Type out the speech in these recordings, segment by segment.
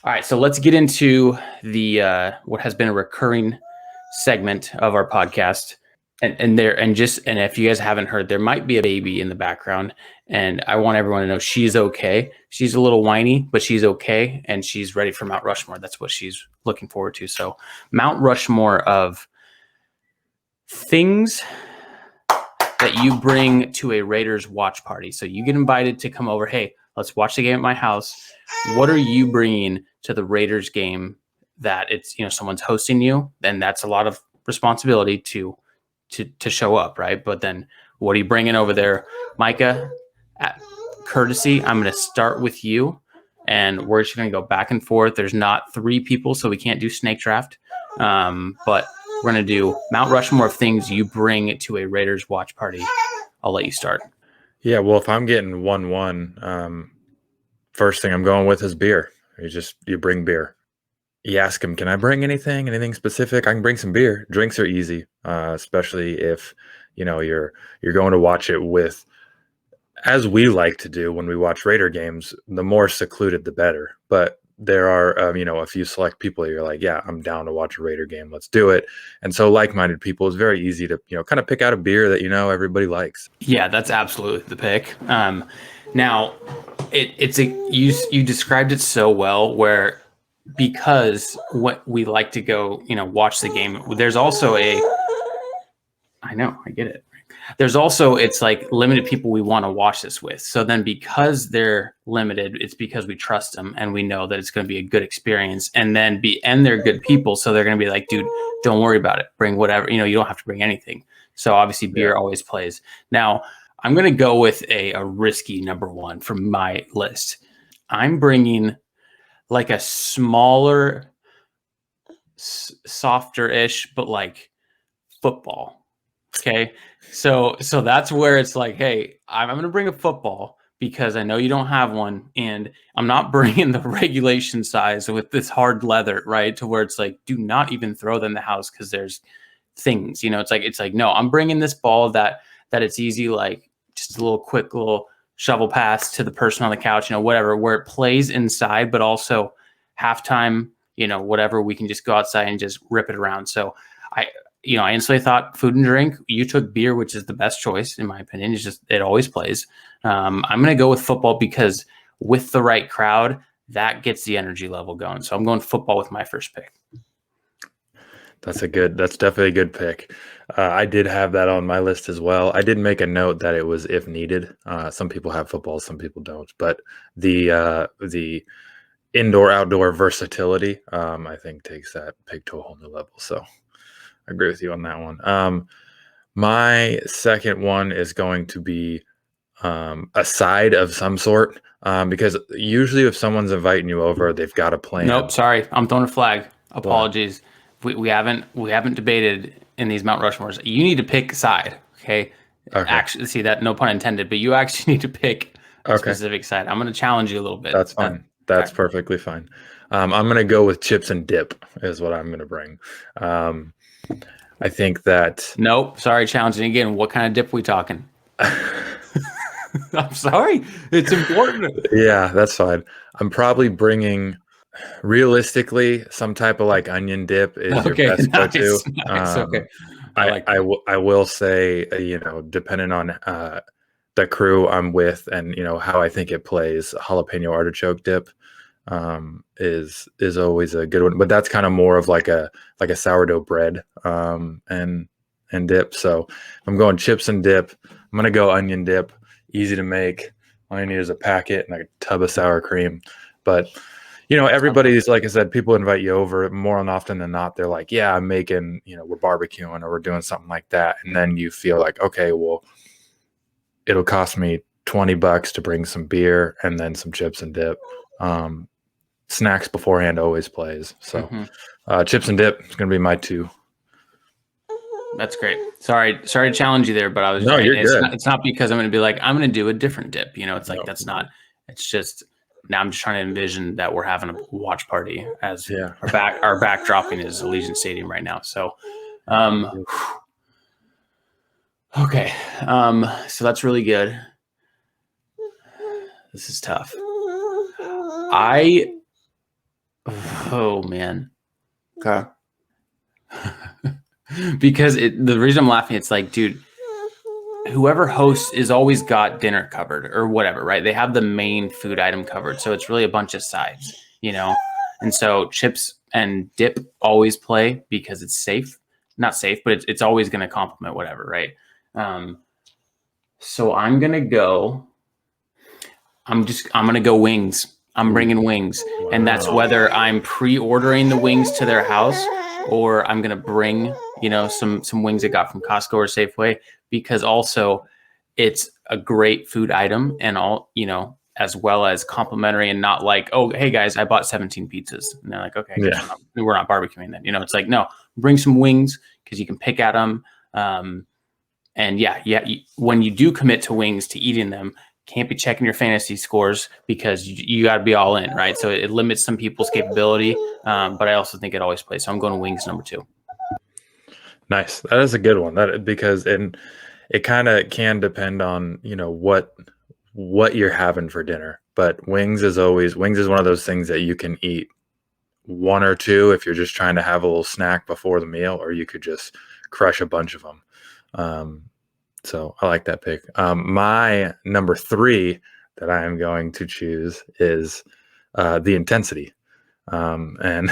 All right, so let's get into the what has been a recurring segment of our podcast. And if you guys haven't heard, there might be a baby in the background, and I want everyone to know she's okay. She's a little whiny, but she's okay, and she's ready for Mount Rushmore. That's what she's looking forward to. So, Mount Rushmore of things that you bring to a Raiders watch party. So you get invited to come over. Hey, let's watch the game at my house. What are you bringing to the Raiders game that it's, someone's hosting you? Then that's a lot of responsibility to show up, right? But then what are you bringing over there? Micah, at courtesy, I'm going to start with you, and we're just going to go back and forth. There's not 3 people, so we can't do snake draft. But we're going to do Mount Rushmore of things you bring to a Raiders watch party. I'll let you start. Yeah, well, if I'm getting 1-1, first thing I'm going with is beer. You bring beer. You ask him, can I bring anything specific? I can bring some beer. Drinks are easy, especially if, you're going to watch it with, as we like to do when we watch Raider games, the more secluded, the better. But there are, a few select people that you're like, yeah, I'm down to watch a Raider game. Let's do it. And so like-minded people, it's very easy to, kind of pick out a beer that, everybody likes. Yeah, that's absolutely the pick. Now, you described it so well where, because what we like to go, watch the game, there's also I know, I get it. There's also, it's like limited people we want to watch this with. So then because they're limited, it's because we trust them and we know that it's going to be a good experience, and they're good people. So they're going to be like, dude, don't worry about it. Bring whatever, you don't have to bring anything. So obviously beer always plays. Now I'm going to go with a risky number 1 from my list. I'm bringing like a smaller, softer-ish, but like football. Okay. So that's where it's like, hey, I'm going to bring a football because I know you don't have one, and I'm not bringing the regulation size with this hard leather, right? To where it's like, do not even throw them in the house because there's things, it's like, no, I'm bringing this ball that it's easy, like just a quick little shovel pass to the person on the couch, whatever, where it plays inside, but also halftime, whatever, we can just go outside and just rip it around. So I instantly thought food and drink. You took beer, which is the best choice in my opinion. It's just, it always plays. I'm going to go with football because with the right crowd, that gets the energy level going. So I'm going football with my first pick. That's definitely a good pick. I did have that on my list as well. I did make a note that it was if needed. Some people have football, some people don't. But the indoor-outdoor versatility, I think, takes that pick to a whole new level. So I agree with you on that one. My second one is going to be a side of some sort, because usually if someone's inviting you over, they've got a plan. Nope, sorry, I'm throwing a flag. Apologies. We haven't debated in these Mount Rushmores. You need to pick a side, okay? Actually, see that, no pun intended, but you actually need to pick a specific side. I'm going to challenge you a little bit. That's fine. That's perfectly fine. I'm going to go with chips and dip is what I'm going to bring. I think that... Nope, sorry, challenging again. What kind of dip are we talking? I'm sorry. It's important. Yeah, that's fine. I'm probably bringing... Realistically, some type of like onion dip is your best go-to. Nice, okay. I will say, depending on the crew I'm with and how I think it plays, jalapeno artichoke dip is always a good one. But that's kind of more of like a sourdough bread and dip. So I'm going chips and dip. I'm gonna go onion dip, easy to make. All you need is a packet and a tub of sour cream, but everybody's, like I said, people invite you over more often than not. They're like, yeah, I'm making, we're barbecuing or we're doing something like that. And then you feel like, okay, well, it'll cost me $20 to bring some beer and then some chips and dip. Snacks beforehand always plays. So chips and dip is going to be my 2. That's great. Sorry to challenge you there, but I was no, you're good. It's not because I'm going to be like, I'm going to do a different dip. It's like, that's not, it's just, now I'm just trying to envision that we're having a watch party as our backdropping is Allegiant Stadium right now. So, okay. So that's really good. This is tough. I Oh man. Okay. Because the reason I'm laughing, it's like, dude, whoever hosts is always got dinner covered or whatever, right? They have the main food item covered. So it's really a bunch of sides, And so chips and dip always play because it's safe. Not safe, but it's always going to complement whatever, right? So I'm going to go wings. I'm bringing wings. Wow. And that's whether I'm pre-ordering the wings to their house or I'm going to bring, some wings I got from Costco or Safeway, because also it's a great food item and as well as complimentary and not like, oh, hey guys, I bought 17 pizzas. And they're like, okay, yeah. we're not barbecuing then. It's like, no, bring some wings because you can pick at them. And when you do commit to wings, to eating them, can't be checking your fantasy scores because you got to be all in, right? So it limits some people's capability, but I also think it always plays. So I'm going wings number 2. Nice. That is a good one. Because it kind of can depend on what you're having for dinner. But wings is one of those things that you can eat 1 or 2 if you're just trying to have a little snack before the meal, or you could just crush a bunch of them. So I like that pick. My number 3 that I am going to choose is the intensity. And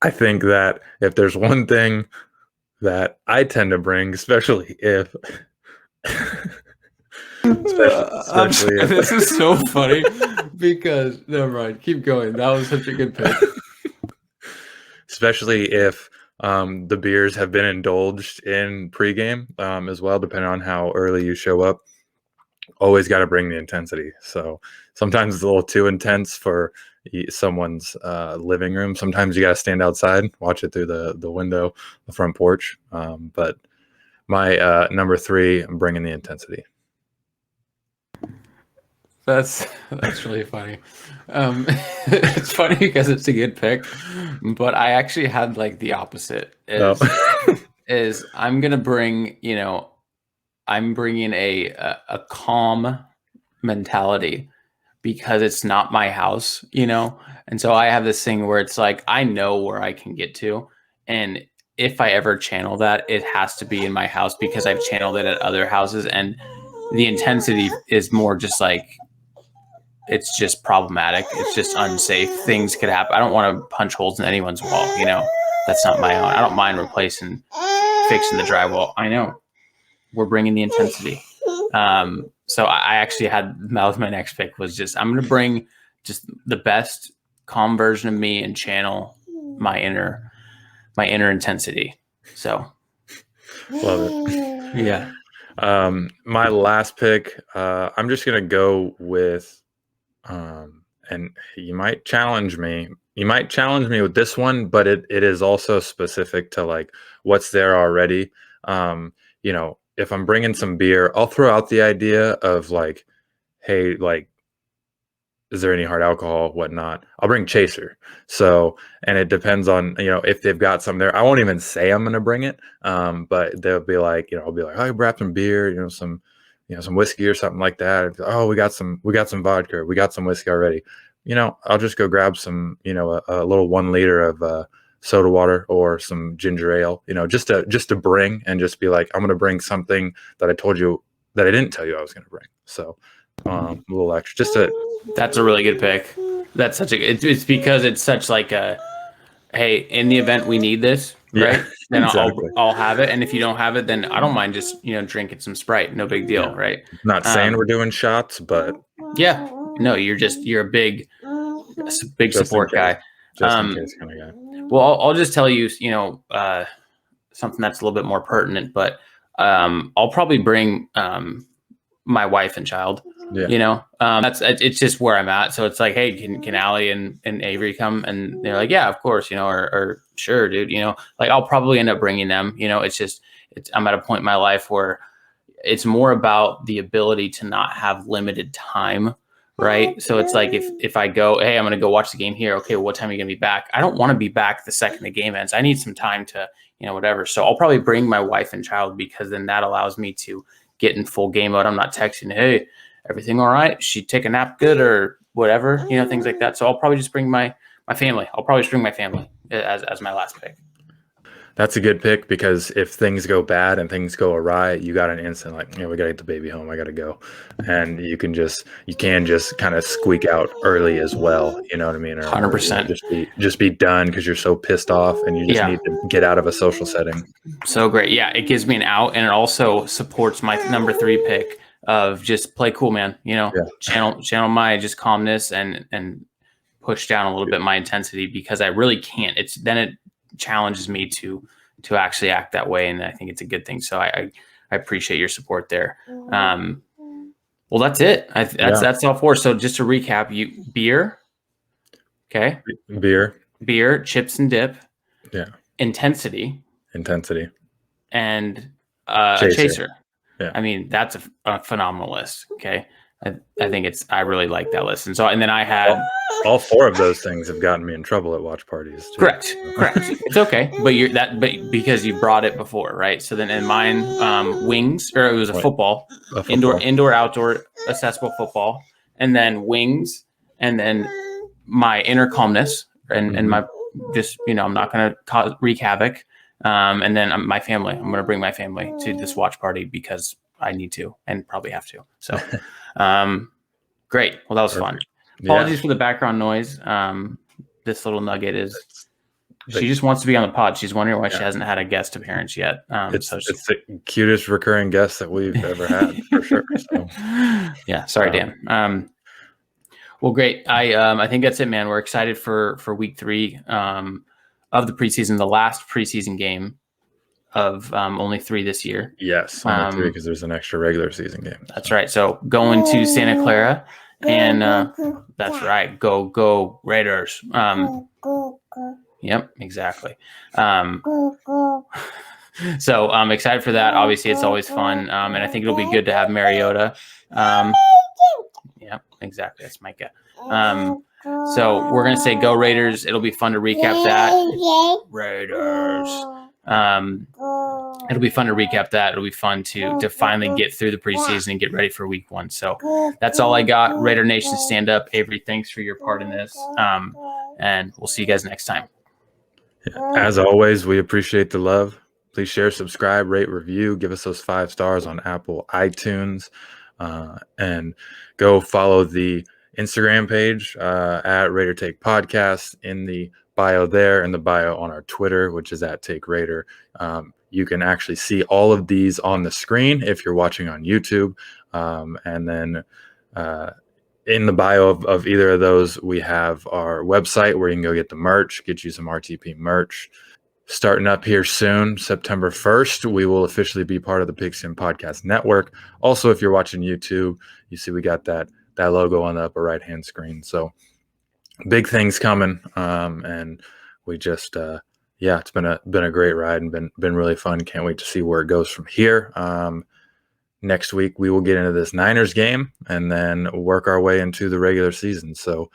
I think that if there's one thing that I tend to bring, especially if this is so funny because never mind, keep going. That was such a good pick. Especially if the beers have been indulged in pregame as well, depending on how early you show up. Always got to bring the intensity. So sometimes it's a little too intense for someone's living room. Sometimes you got to stand outside, watch it through the window, the front porch. But my number 3, I'm bringing the intensity. That's really funny. It's funny because it's a good pick, but I actually had like the opposite. Is I'm gonna bring, I'm bringing a calm mentality because it's not my house, and so I have this thing where it's like I know where I can get to, and if I ever channel that, it has to be in my house because I've channeled it at other houses, and the intensity is more just like, it's just problematic. It's just unsafe. Things could happen. I don't want to punch holes in anyone's wall. That's not my own. I don't mind fixing the drywall. I know we're bringing the intensity. So I actually that was my next pick, was just, I'm going to bring just the best calm version of me and channel my inner intensity. So. Love it. Yeah. My last pick, I'm just going to go with, and you might challenge me with this one, but it is also specific to like what's there already. If I'm bringing some beer, I'll throw out the idea of like, hey, like, is there any hard alcohol, whatnot? I'll bring chaser. So, and it depends on, if they've got some there. I won't even say I'm going to bring it. But they'll be like, I'll be like, oh, grab some beer, some whiskey or something like that. Oh, we got some vodka. We got some whiskey already. I'll just go grab some, a little 1 liter of soda water or some ginger ale, just to bring, and just be like, I'm going to bring something that I told you that I didn't tell you I was going to bring. So a little extra, that's a really good pick. That's it's because it's such like a, hey, in the event we need this, right? Yeah, then exactly. I'll have it. And if you don't have it, then I don't mind just, drinking some Sprite. No big deal, right? Not saying we're doing shots, but yeah, no, you're a big support guy. Just in case kind of guy. Well, I'll just tell you, something that's a little bit more pertinent, but I'll probably bring my wife and child. Yeah. It's just where I'm at. So it's like, hey, can Allie and Avery come? And they're like, yeah, of course, or sure, dude, like I'll probably end up bringing them. I'm at a point in my life where it's more about the ability to not have limited time. Right. So it's like, if I go, hey, I'm going to go watch the game here. Okay. Well, what time are you going to be back? I don't want to be back the second the game ends. I need some time to, whatever. So I'll probably bring my wife and child, because then that allows me to get in full game mode. I'm not texting, hey, everything all right? She take a nap good or whatever, things like that. So I'll probably just bring my my family. I'll probably string my family as my last pick. That's a good pick because if things go bad and things go awry, you got an instant like, we got to get the baby home. I got to go, and you can just kind of squeak out early as well. You know what I mean? Or 100%. just be done because you're so pissed off and you just need to get out of a social setting. So great, yeah. It gives me an out, and it also supports my number 3 pick of just play cool, man. Channel my just calmness and push down a little bit my intensity because I really can't. It challenges me to actually act that way, and I think it's a good thing. So I appreciate your support there. Well, that's it. That's all 4. So just to recap, beer, okay, beer, chips and dip, intensity, and chaser. Yeah. I mean, that's a phenomenal list. Okay. I think I really like that list. And then I had all 4 of those things have gotten me in trouble at watch parties too. Correct. It's okay. But because you brought it before, right? So then in mine, wings, or it was a football. Indoor, outdoor, accessible football, and then wings, and then my inner calmness and my, just, I'm not going to wreak havoc. And then my family, I'm going to bring my family to this watch party because I need to and probably have to. So, great. Well, that was fun. Apologies for the background noise. This little nugget she just wants to be on the pod. She's wondering why she hasn't had a guest appearance yet. It's the cutest recurring guest that we've ever had, for sure. So. Yeah. Sorry, Dan. Well, great. I think that's it, man. We're excited for week 3 of the preseason, the last preseason game of only 3 this year. Yes, only 3 because there's an extra regular season game. That's right. So going to Santa Clara, and that's right. Go Raiders. Yep, exactly. So I'm excited for that. Obviously, it's always fun, and I think it'll be good to have Mariota. Yep, exactly. That's Micah. So we're gonna say go Raiders. It'll be fun to recap that. Raiders. It'll be fun to recap that. It'll be fun to finally get through the preseason and get ready for week 1. So that's all I got. Raider Nation, stand up. Avery, thanks for your part in this. And we'll see you guys next time. As always, we appreciate the love. Please share, subscribe, rate, review, give us those 5 stars on Apple iTunes, and go follow the Instagram page at Raider Take Podcast in the bio there, and the bio on our Twitter, which is at Take Raider. You can actually see all of these on the screen if you're watching on YouTube. And then in the bio of either of those, we have our website where you can go get the merch, get you some RTP merch. Starting up here soon, September 1st, we will officially be part of the Pigskin Podcast Network. Also, if you're watching YouTube, you see we got that logo on the upper right-hand screen. So big things coming, and we just it's been a great ride and been really fun. Can't wait to see where it goes from here. Next week we will get into this Niners game and then work our way into the regular season. So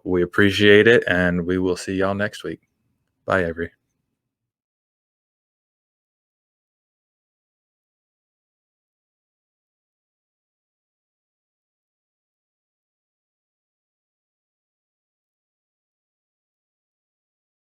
we appreciate it, and we will see y'all next week. Bye, Avery.